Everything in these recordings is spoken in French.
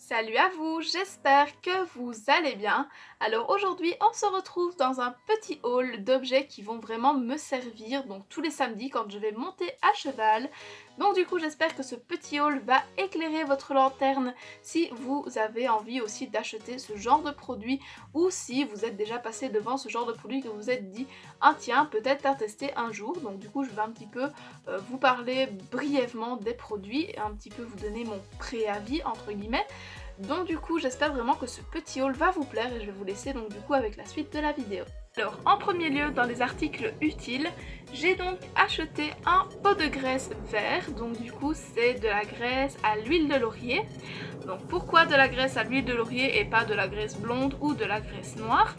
Salut à vous, j'espère que vous allez bien. Alors aujourd'hui on se retrouve dans un petit haul d'objets qui vont vraiment me servir donc tous les samedis quand je vais monter à cheval. Donc du coup j'espère que ce petit haul va éclairer votre lanterne si vous avez envie aussi d'acheter ce genre de produit ou si vous êtes déjà passé devant ce genre de produit que vous vous êtes dit ah tiens peut-être à tester un jour. Donc du coup je vais un petit peu vous parler brièvement des produits et un petit peu vous donner mon préavis entre guillemets. Donc du coup j'espère vraiment que ce petit haul va vous plaire et je vais vous laisser donc du coup avec la suite de la vidéo. Alors en premier lieu dans les articles utiles, j'ai donc acheté un pot de graisse vert, donc du coup c'est de la graisse à l'huile de laurier. Donc pourquoi de la graisse à l'huile de laurier et pas de la graisse blonde ou de la graisse noire?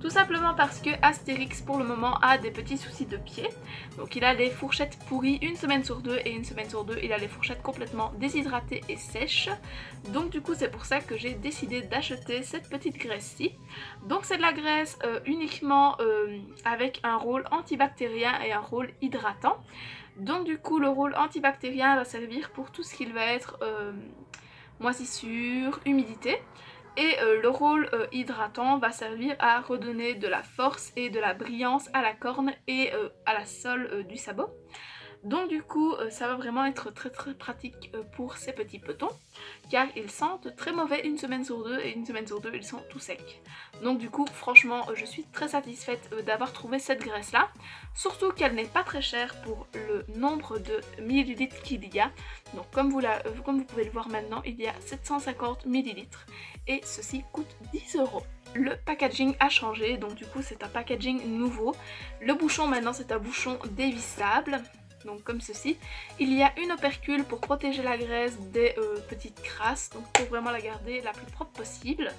Tout simplement parce que Astérix pour le moment a des petits soucis de pied. Donc il a les fourchettes pourries une semaine sur deux et une semaine sur deux il a les fourchettes complètement déshydratées et sèches. Donc du coup c'est pour ça que j'ai décidé d'acheter cette petite graisse-ci. Donc c'est de la graisse uniquement avec un rôle antibactérien et un rôle hydratant. Donc du coup le rôle antibactérien va servir pour tout ce qui va être moisissure, humidité. Et le rôle hydratant va servir à redonner de la force et de la brillance à la corne et à la sole du sabot. Donc du coup ça va vraiment être très pratique pour ces petits petons car ils sentent très mauvais une semaine sur deux et une semaine sur deux ils sont tout secs. Donc du coup franchement je suis très satisfaite d'avoir trouvé cette graisse là, surtout qu'elle n'est pas très chère pour le nombre de millilitres qu'il y a. Donc comme vous pouvez le voir maintenant il y a 750 millilitres et ceci coûte 10 €. Le packaging a changé, donc du coup c'est un packaging nouveau. Le bouchon maintenant c'est un bouchon dévissable. Donc comme ceci. Il y a une opercule pour protéger la graisse des petites crasses, donc pour vraiment la garder la plus propre possible.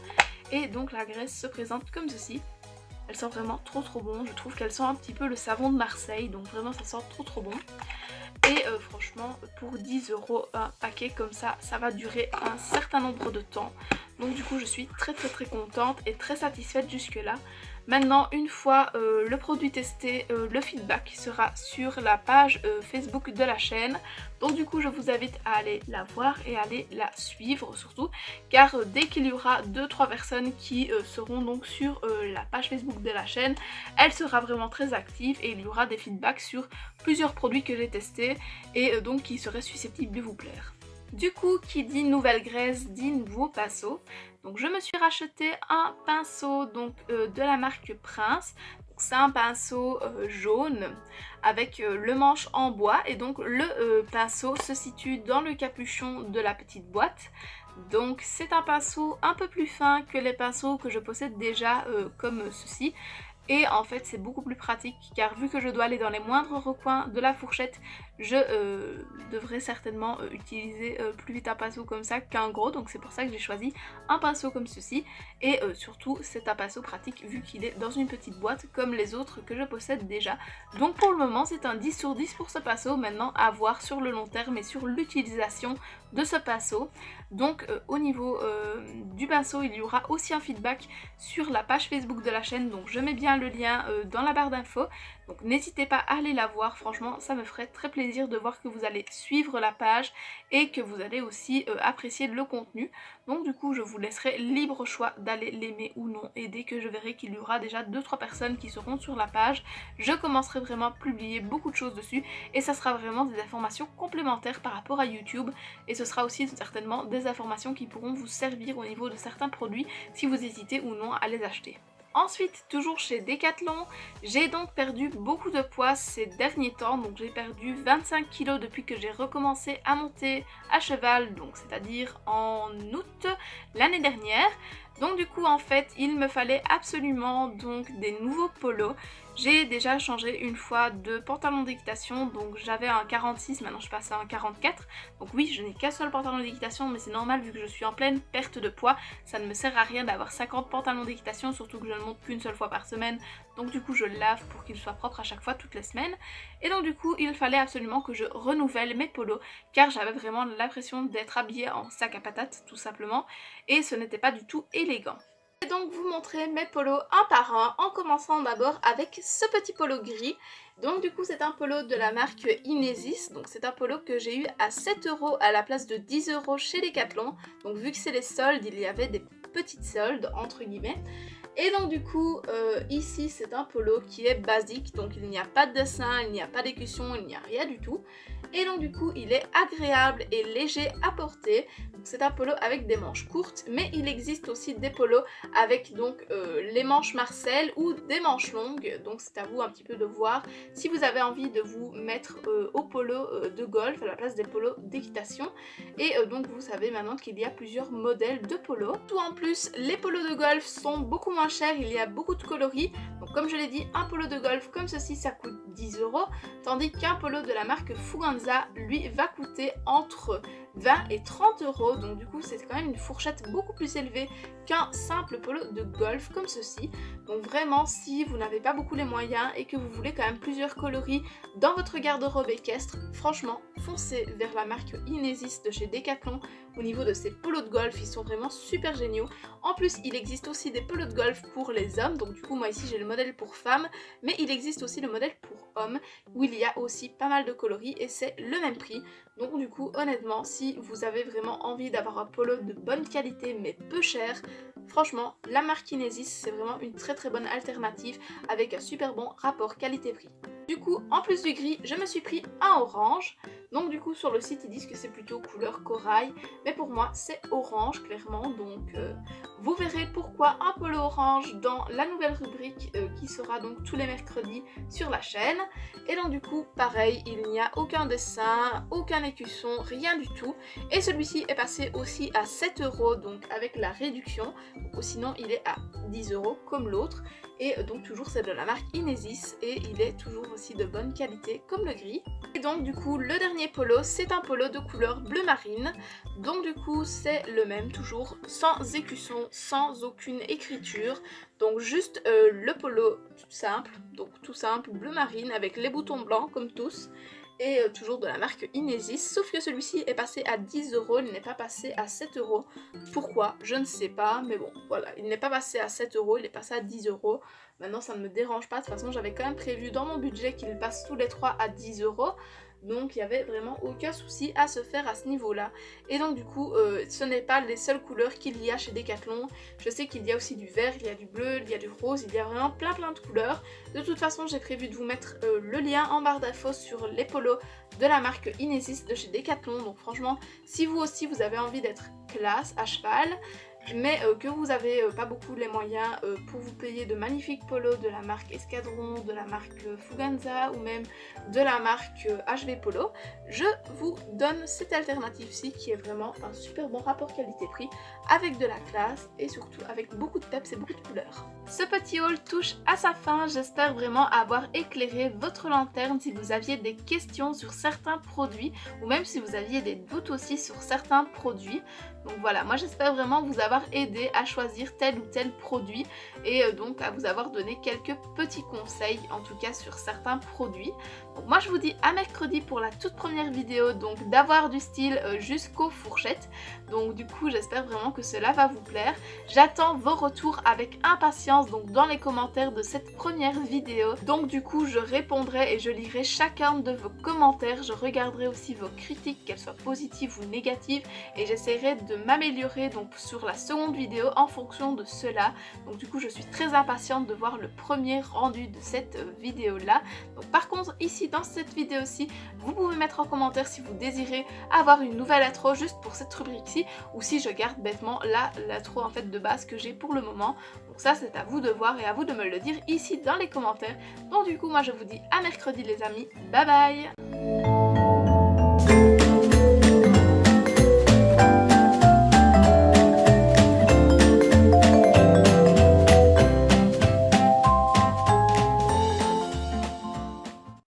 Et donc la graisse se présente comme ceci. Elle sent vraiment trop bon, je trouve qu'elle sent un petit peu le savon de Marseille, donc vraiment ça sent trop bon. Et franchement pour 10 € un paquet comme ça, ça va durer un certain nombre de temps. Donc du coup je suis très contente et très satisfaite jusque là. Maintenant une fois le produit testé, le feedback sera sur la page Facebook de la chaîne. Donc du coup je vous invite à aller la voir et à aller la suivre surtout. Car dès qu'il y aura 2-3 personnes qui seront donc sur la page Facebook de la chaîne, elle sera vraiment très active et il y aura des feedbacks sur plusieurs produits que j'ai testés et donc qui seraient susceptibles de vous plaire. Du coup, qui dit nouvelle graisse dit nouveau pinceau. Donc je me suis racheté un pinceau donc, de la marque Prince. C'est un pinceau jaune avec le manche en bois et donc le pinceau se situe dans le capuchon de la petite boîte. Donc c'est un pinceau un peu plus fin que les pinceaux que je possède déjà comme ceci. Et en fait c'est beaucoup plus pratique car vu que je dois aller dans les moindres recoins de la fourchette, je devrais certainement utiliser plus vite un pinceau comme ça qu'un gros, donc c'est pour ça que j'ai choisi un pinceau comme ceci. Et surtout c'est un pinceau pratique vu qu'il est dans une petite boîte comme les autres que je possède déjà. Donc pour le moment c'est un 10 sur 10 pour ce pinceau, maintenant à voir sur le long terme et sur l'utilisation de ce pinceau. Donc au niveau du pinceau il y aura aussi un feedback sur la page Facebook de la chaîne, donc je mets bien le lien dans la barre d'infos. Donc n'hésitez pas à aller la voir, franchement ça me ferait très plaisir de voir que vous allez suivre la page et que vous allez aussi apprécier le contenu. Donc du coup je vous laisserai libre choix d'aller l'aimer ou non et dès que je verrai qu'il y aura déjà 2-3 personnes qui seront sur la page, je commencerai vraiment à publier beaucoup de choses dessus et ça sera vraiment des informations complémentaires par rapport à YouTube et ce sera aussi certainement des informations qui pourront vous servir au niveau de certains produits si vous hésitez ou non à les acheter. Ensuite, toujours chez Decathlon, j'ai donc perdu beaucoup de poids ces derniers temps, donc j'ai perdu 25 kg depuis que j'ai recommencé à monter à cheval, donc c'est-à-dire en août l'année dernière. Donc du coup en fait il me fallait absolument donc des nouveaux polos. J'ai déjà changé une fois de pantalon d'équitation, donc j'avais un 46, maintenant je passe à un 44. Donc oui, je n'ai qu'un seul pantalon d'équitation, mais c'est normal vu que je suis en pleine perte de poids. Ça ne me sert à rien d'avoir 50 pantalons d'équitation, surtout que je ne monte qu'une seule fois par semaine. Donc du coup je le lave pour qu'il soit propre à chaque fois, toutes les semaines. Et donc du coup il fallait absolument que je renouvelle mes polos, car j'avais vraiment l'impression d'être habillée en sac à patates, tout simplement. Et ce n'était pas du tout élégant. Je vais donc vous montrer mes polos un par un en commençant d'abord avec ce petit polo gris. Donc du coup c'est un polo de la marque Inesis, donc c'est un polo que j'ai eu à 7 € à la place de 10 € chez Decathlon. Donc vu que c'est les soldes, il y avait des petites soldes entre guillemets. Et donc du coup ici c'est un polo qui est basique, donc il n'y a pas de dessin, il n'y a pas d'écusson, il n'y a rien du tout. Et donc du coup il est agréable et léger à porter. C'est un polo avec des manches courtes, mais il existe aussi des polos avec donc les manches Marcel ou des manches longues. Donc c'est à vous un petit peu de voir si vous avez envie de vous mettre au polo de golf à la place des polos d'équitation. Et donc vous savez maintenant qu'il y a plusieurs modèles de polos. Tout en plus, les polos de golf sont beaucoup moins chers, il y a beaucoup de coloris. Donc comme je l'ai dit, un polo de golf comme ceci ça coûte 10 €, tandis qu'un polo de la marque Fuganza lui va coûter entre 20 et 30 €. Donc du coup c'est quand même une fourchette beaucoup plus élevée qu'un simple polo de golf comme ceci. Donc vraiment si vous n'avez pas beaucoup les moyens et que vous voulez quand même plusieurs coloris dans votre garde-robe équestre, franchement foncez vers la marque Inesis de chez Decathlon. Au niveau de ces polos de golf, ils sont vraiment super géniaux. En plus il existe aussi des polos de golf pour les hommes, donc du coup moi ici j'ai le modèle pour femmes, mais il existe aussi le modèle pour hommes où il y a aussi pas mal de coloris et c'est le même prix. Donc du coup honnêtement si vous avez vraiment envie d'avoir un polo de bonne qualité mais peu cher, franchement la marque Inesis c'est vraiment une très bonne alternative avec un super bon rapport qualité-prix. Du coup en plus du gris je me suis pris un orange. Donc du coup sur le site ils disent que c'est plutôt couleur corail, mais pour moi c'est orange clairement, donc vous verrez pourquoi un polo orange dans la nouvelle rubrique qui sera donc tous les mercredis sur la chaîne. Et donc du coup pareil, il n'y a aucun dessin, aucun écusson, rien du tout. Et celui-ci est passé aussi à 7 € donc avec la réduction, ou sinon il est à 10 € comme l'autre. Et donc toujours c'est de la marque Inesis et il est toujours aussi de bonne qualité comme le gris. Et donc du coup le dernier polo c'est un polo de couleur bleu marine. Donc du coup c'est le même toujours sans écusson, sans aucune écriture. Donc juste le polo tout simple bleu marine avec les boutons blancs comme tous. Et toujours de la marque Inesis, sauf que celui-ci est passé à 10 €, il n'est pas passé à 7 €. Pourquoi? Je ne sais pas, mais bon, voilà, il n'est pas passé à 7 €, il est passé à 10 €. Maintenant ça ne me dérange pas, de toute façon j'avais quand même prévu dans mon budget qu'il passe tous les 3 à 10 €. Donc il n'y avait vraiment aucun souci à se faire à ce niveau-là. Et donc du coup, ce n'est pas les seules couleurs qu'il y a chez Decathlon. Je sais qu'il y a aussi du vert, il y a du bleu, il y a du rose, il y a vraiment plein de couleurs. De toute façon, j'ai prévu de vous mettre le lien en barre d'infos sur les polos de la marque Inesis de chez Decathlon. Donc franchement, si vous aussi vous avez envie d'être classe à cheval, mais que vous n'avez pas beaucoup les moyens pour vous payer de magnifiques polos de la marque Escadron, de la marque Fuganza ou même de la marque HV Polo, je vous donne cette alternative-ci qui est vraiment un super bon rapport qualité-prix avec de la classe et surtout avec beaucoup de peps et beaucoup de couleurs. Ce petit haul touche à sa fin, j'espère vraiment avoir éclairé votre lanterne si vous aviez des questions sur certains produits ou même si vous aviez des doutes aussi sur certains produits. Donc voilà, moi j'espère vraiment vous avoir aidé à choisir tel ou tel produit et donc à vous avoir donné quelques petits conseils en tout cas sur certains produits. Donc moi je vous dis à mercredi pour la toute première vidéo, donc d'avoir du style jusqu'aux fourchettes. Donc du coup j'espère vraiment que cela va vous plaire. J'attends vos retours avec impatience donc dans les commentaires de cette première vidéo. Donc du coup je répondrai et je lirai chacun de vos commentaires. Je regarderai aussi vos critiques, qu'elles soient positives ou négatives, et j'essaierai de m'améliorer donc sur la seconde vidéo en fonction de cela. Donc du coup je suis très impatiente de voir le premier rendu de cette vidéo là. Donc par contre ici dans cette vidéo-ci, vous pouvez mettre en commentaire si vous désirez avoir une nouvelle intro juste pour cette rubrique-ci, ou si je garde bêtement l'intro en fait de base que j'ai pour le moment. Donc ça c'est à vous de voir et à vous de me le dire ici dans les commentaires. Donc du coup moi je vous dis à mercredi les amis, bye bye.